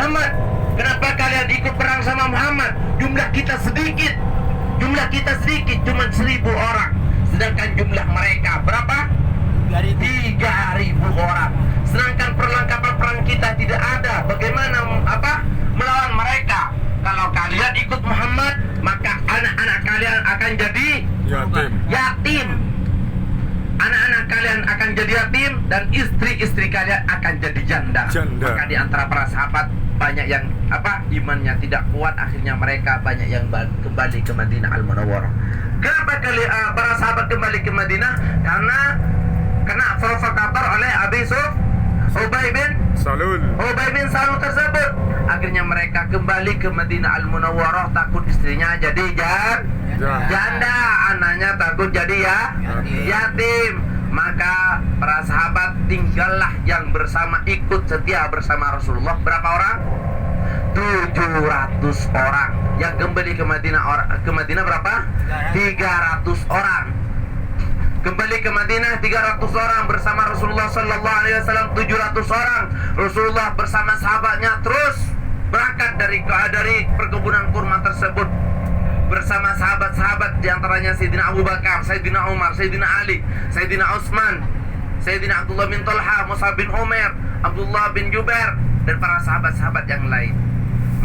Muhammad? Kenapa kalian ikut perang sama Muhammad? Jumlah kita sedikit, cuma 1.000 orang. Sedangkan jumlah mereka berapa? 3.000 orang. Sedangkan perlengkapan perang kita tidak ada. Bagaimana melawan mereka? Kalau kalian ikut Muhammad, maka anak-anak kalian akan jadi yatim. Anak-anak kalian akan jadi yatim dan istri-istri kalian akan jadi janda. Maka di antara para sahabat banyak yang imannya tidak kuat, akhirnya mereka banyak yang kembali ke Madinah Al-Munawwarah. Kenapa para sahabat kembali ke Madinah? Karena kena provokator oleh Ubay bin Salul tersebut. Akhirnya mereka kembali ke Madinah Al-Munawwarah, takut istrinya jadi janda, anaknya takut jadi yatim. Maka para sahabat tinggallah yang ikut setia bersama Rasulullah. Berapa orang? 700 orang. Yang kembali ke Madinah berapa? 300 orang. Kembali ke Madinah 300 orang bersama Rasulullah sallallahu alaihi wasallam 700 orang. Rasulullah bersama sahabatnya terus berangkat dari perkebunan kurma tersebut bersama sahabat-sahabat, diantaranya Sayyidina Abu Bakar, Sayyidina Umar, Sayyidina Ali, Sayyidina Utsman, Sayyidina Abdullah bin Talha, Mus'ab bin Umair, Abdullah bin Jubair, dan para sahabat-sahabat yang lain.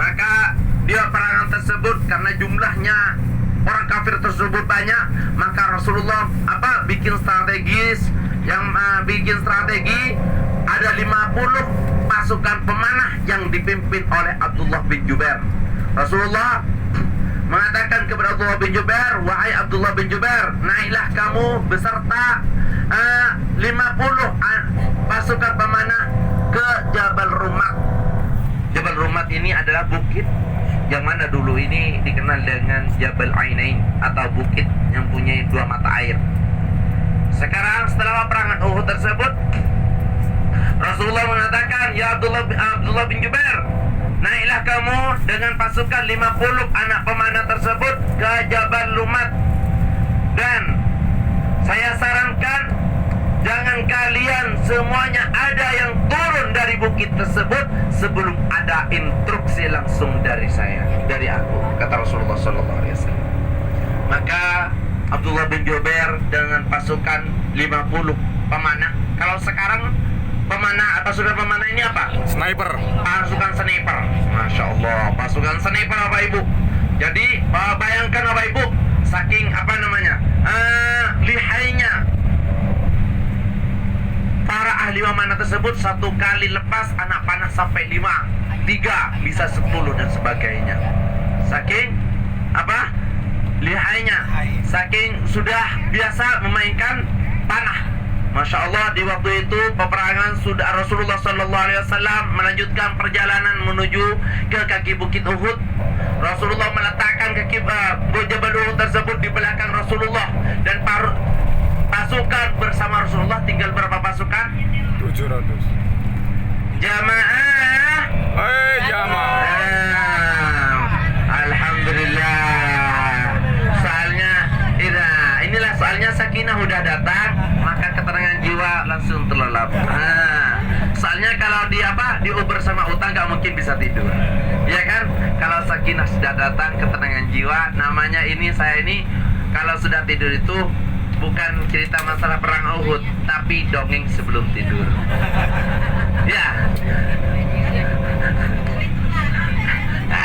Maka di peperangan tersebut, karena jumlahnya orang kafir tersebut banyak, maka Rasulullah bikin strategi ada 50 pasukan pemanah yang dipimpin oleh Abdullah bin Jubair. Rasulullah mengatakan kepada Abdullah bin Jubair, wahai Abdullah bin Jubair, naiklah kamu beserta 50 pasukan pemanah ke Jabal Rumat. Jabal Rumat ini adalah bukit yang mana dulu ini dikenal dengan Jabal Ainain, atau bukit yang punya 2 mata air. Sekarang setelah peperangan Uhud tersebut, Rasulullah mengatakan, ya Abdullah bin Jubair, naiklah kamu dengan pasukan 50 anak pemanah tersebut ke Jabal Rumat. Dan saya sarankan, jangan kalian semuanya ada yang turun dari bukit tersebut sebelum ada instruksi langsung dari aku, kata Rasulullah SAW. Maka Abdullah bin Jubair dengan pasukan 50 pemanah. Kalau sekarang pasukan pemanah ini apa? Sniper. Pasukan sniper. Masya Allah, pasukan sniper Bapak Ibu. Jadi bayangkan Bapak Ibu, saking lihainya para ahli memanah tersebut, satu kali lepas anak panah sampai 5, 3, bisa 10 dan sebagainya. Saking lihainya, saking sudah biasa memainkan panah. Masya Allah, di waktu itu peperangan sudah Rasulullah Sallallahu Alaihi Wasallam melanjutkan perjalanan menuju ke kaki bukit Uhud. Rasulullah meletakkan kaki Jabal Uhud tersebut di belakang Rasulullah, dan pasukan bersama Rasulullah tinggal berapa pasukan? 700. Jamaah. Jamaah. Alhamdulillah. Inilah soalnya sakinah udah datang, maka ketenangan jiwa langsung terlelap. Soalnya kalau di Uber sama utang gak mungkin bisa tidur, ya kan? Kalau sakinah sudah datang, ketenangan jiwa, namanya saya ini kalau sudah tidur itu bukan cerita masalah perang Uhud, tapi dongeng sebelum tidur. Ya.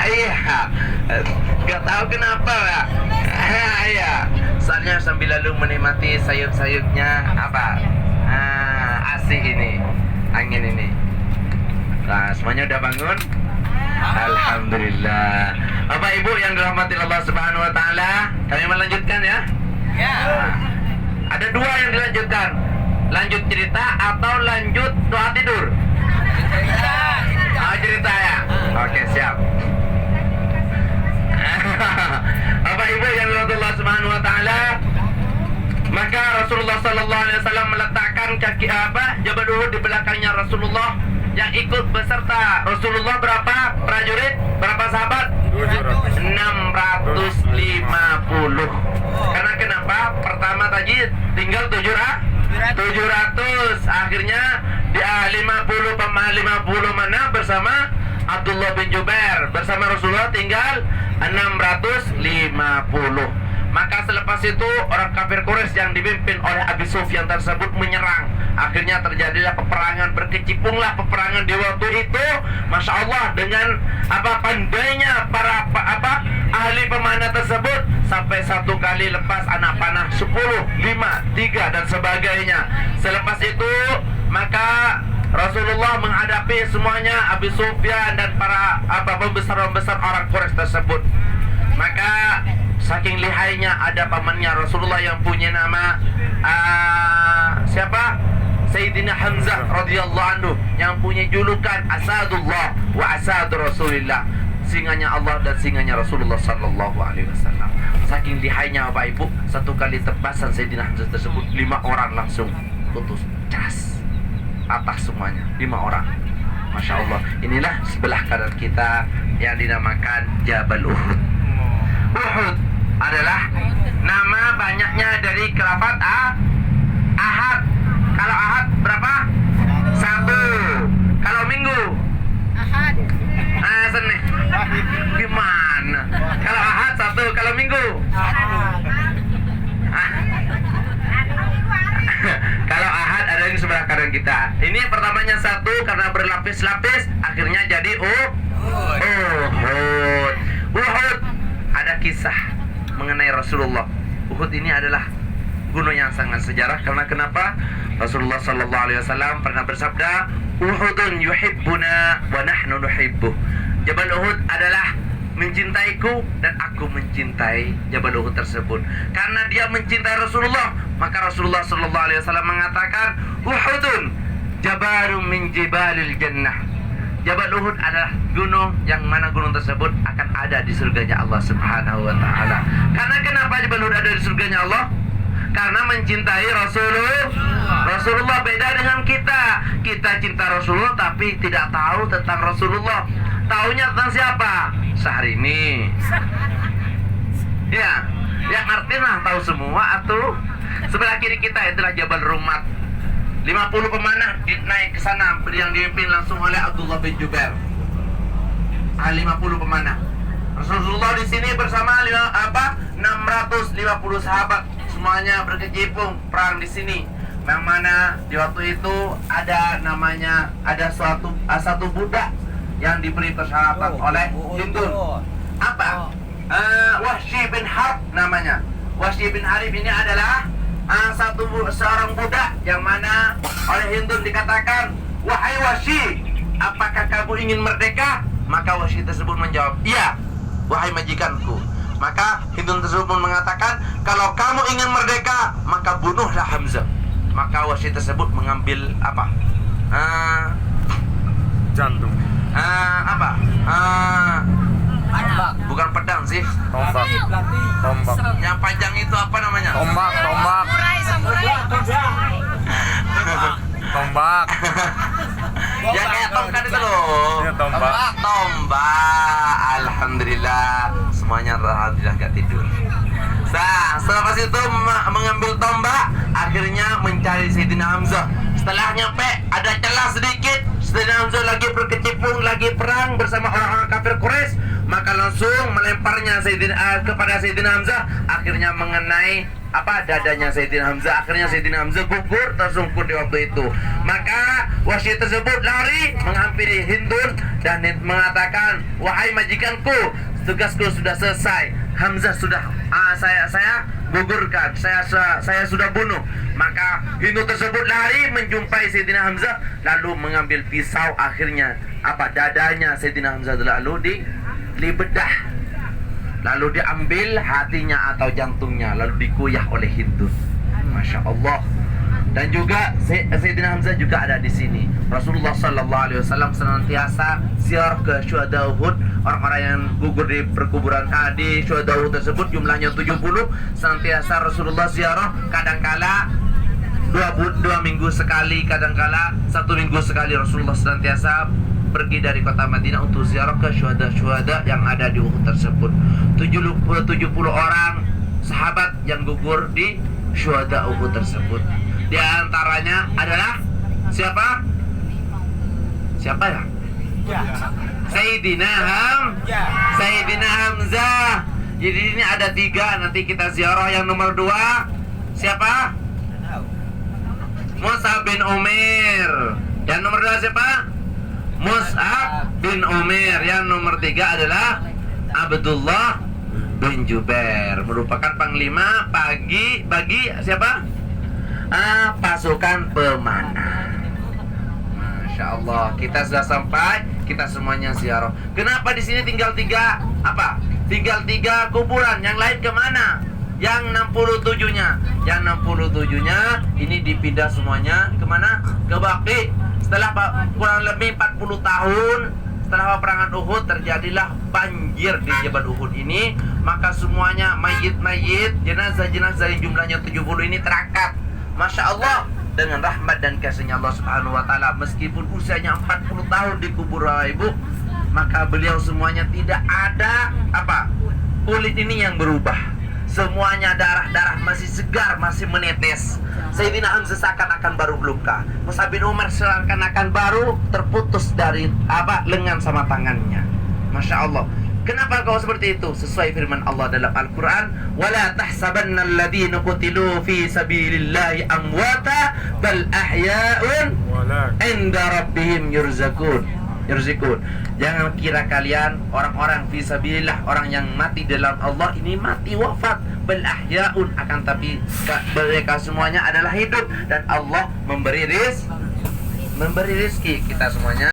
Iya. Gak tahu kenapa ya. Iya. Soalnya sambil lalu menikmati sayup-sayupnya asih ini, angin ini. Nah, semuanya udah bangun? Alhamdulillah. Bapak Ibu yang dirahmati Allah Subhanahu wa taala, kami melanjutkan ya. Nah, ada 2 yang dilanjutkan. Lanjut cerita atau lanjut doa tidur? Cerita ya. Oke, siap. Bapak Ibu yang dirahmati Allah Subhanahu wa taala, maka Rasulullah sallallahu alaihi wasallam meletakkan kaki Jabal Uhud di belakangnya Rasulullah. Yang ikut beserta Rasulullah berapa prajurit? Berapa sahabat? 650. Karena kenapa? Pertama tadi tinggal 700. Akhirnya 50 mana bersama Abdullah bin Jubair. Bersama Rasulullah tinggal 650. Maka selepas itu orang kafir Quraisy yang dipimpin oleh Abi Sufyan tersebut menyerang. Akhirnya terjadilah peperangan, berkecimpunglah peperangan di waktu itu. Masya Allah, dengan pandainya para ahli pemanah tersebut, sampai satu kali lepas anak panah 10, 5, 3 dan sebagainya. Selepas itu maka Rasulullah menghadapi semuanya, Abi Sufyan dan para pembesar-pembesar orang Quraisy tersebut. Maka saking lihainya ada pamannya Rasulullah yang punya nama siapa? Sayyidina Hamzah radhiyallahu anhu, yang punya julukan Asadullah wa Asadur Rasulillah, singanya Allah dan singanya Rasulullah sallallahu alaihi wasallam. Saking lihainya Bapak Ibu, satu kali tebasan Sayyidina Hamzah tersebut 5 orang langsung putus cas, patah semuanya, 5 orang. Masya Allah. Inilah sebelah kanan kita yang dinamakan Jabal Uhud. Uhud adalah nama banyaknya dari kelafat Ahad. Kalau Ahad berapa? 1. Kalau Minggu? Ahad. Senin. Gimana? Kalau Ahad 1, kalau Minggu? Kalau Ahad ada di sebelah kanan kita. Ini pertamanya 1 karena berlapis-lapis, akhirnya jadi Uhud. Uhud ada kisah mengenai Rasulullah. Uhud ini adalah gunung yang sangat sejarah karena kenapa? Rasulullah sallallahu alaihi wasallam pernah bersabda, "Uhudun yuhibbuna wa nahnu nuhibbuh." Jabal Uhud adalah mencintaiku dan aku mencintai Jabal Uhud tersebut. Karena dia mencintai Rasulullah, maka Rasulullah sallallahu alaihi wasallam mengatakan, "Uhudun jabalun min jibalil jannah." Jabal Uhud adalah gunung yang mana gunung tersebut akan ada di surganya Allah Subhanahu wa taala. Karena kenapa Jabal Uhud ada di surganya Allah? Karena mencintai Rasulullah. Beda dengan kita. Kita cinta Rasulullah tapi tidak tahu tentang Rasulullah. Taunya tentang siapa? Syahrini. Ya, yang artinya tahu semua atau sebelah kiri kita itulah Jabal Rumat. 50 pemanah naik ke sana yang dipimpin langsung oleh Abdullah bin Jubair. 50 pemanah. Rasulullah di sini bersama 650 sahabat, semuanya berkecimpung perang di sini. Yang mana di waktu itu ada satu budak yang diberi persyaratan oleh Hindun. Apa? Wahsy bin Harb namanya. Wahsy bin Harb ini adalah seorang budak yang mana oleh Hindun dikatakan, "Wahai Wahsy, apakah kamu ingin merdeka?" Maka Wahsy tersebut menjawab, "Iya, wahai majikanku." Maka Hindun tersebut pun mengatakan, "Kalau kamu ingin merdeka, maka bunuhlah Hamzah." Maka Wahsy tersebut mengambil apa? Jantung. Bukan pedang sih. Tombak. Yang panjang itu apa namanya? Tombak. Yang kayak tongkat itu loh. Ya, Tombak. Alhamdulillah, semuanya alhamdulillah gak tidur. Nah, setelah itu mengambil tombak, akhirnya mencari Sayyidina Hamzah. Setelah nyampe, ada celah sedikit. Sayyidina Hamzah lagi berkecimpung, lagi perang bersama orang-orang kafir Quraisy. Maka langsung melemparnya kepada Sayyidina Hamzah. Akhirnya mengenai dadanya Sayyidina Hamzah. Akhirnya Sayyidina Hamzah gugur, tersungkur di waktu itu. Maka Wahsy tersebut lari menghampiri Hindun dan mengatakan, "Wahai majikanku, tugasku sudah selesai. Hamzah sudah saya gugurkan, saya sudah bunuh." Maka Hindu tersebut lari menjumpai Sayyidina Hamzah, lalu mengambil pisau. Akhirnya dadanya Sayyidina Hamzah lalu dibedah, lalu diambil hatinya atau jantungnya, lalu dikuyah oleh Hindu. Masya Allah. Dan juga Sayyidina Hamzah juga ada di sini. Rasulullah sallallahu alaihi wasallam senantiasa ziarah ke syuhada Uhud, orang-orang yang gugur di perkuburan di syuhada Uhud tersebut, jumlahnya 70. Senantiasa Rasulullah ziarah, kadangkala 2 minggu sekali, kadangkala 1 minggu sekali. Rasulullah senantiasa pergi dari kota Madinah untuk ziarah ke syuhada yang ada di Uhud tersebut. 70 orang sahabat yang gugur di syuhada Uhud tersebut. Di antaranya adalah siapa? Siapa ya? Sayyidina Hamzah. Jadi ini ada 3, nanti kita ziarah. Yang nomor 2 siapa? Mus'ab bin Umair. Yang nomor 2 siapa? Mus'ab bin Umair. Yang nomor 3 adalah Abdullah bin Jubair, merupakan panglima bagi siapa? Pasukan pemanah. Masya Allah, kita sudah sampai, kita semuanya ziarah. Kenapa di sini tinggal 3 apa? Tinggal 3 kuburan, yang lain kemana? Yang 67-nya, yang 67-nya ini dipindah semuanya kemana? Ke Baqi. Setelah kurang lebih 40 tahun setelah peperangan Uhud, terjadilah banjir di Jabal Uhud ini. Maka semuanya mayit-mayit, jenazah-jenazah yang jumlahnya 70 ini terangkat. Masya Allah, dengan rahmat dan kasihnya Allah Subhanahu wa Ta'ala, meskipun usianya 40 tahun dikubur Ibu, maka beliau semuanya tidak ada apa? Kulit ini yang berubah. Semuanya darah-darah masih segar, masih menetes. Sayyidina Hamzah seakan-akan baru luka. Mus'ab bin Umair seakan-akan baru terputus dari apa? Lengan sama tangannya. Masya Allah. Kenapa kau seperti itu? Sesuai firman Allah dalam Al-Quran, وَلَا تَحْسَبَنَّ الَّذِينَ قُتِلُوا فِي سَبِيلِ اللَّهِ أَمْوَاتًا بَلْ أَحْيَاءٌ عِنْدَ رَبِّهِمْ يُرْزَقُونَ. Jangan kira kalian orang-orang fisabilillah, orang yang mati dalam Allah ini mati wafat. Bal ahyaun, akan tapi mereka semuanya adalah hidup dan Allah memberi rizki kita semuanya.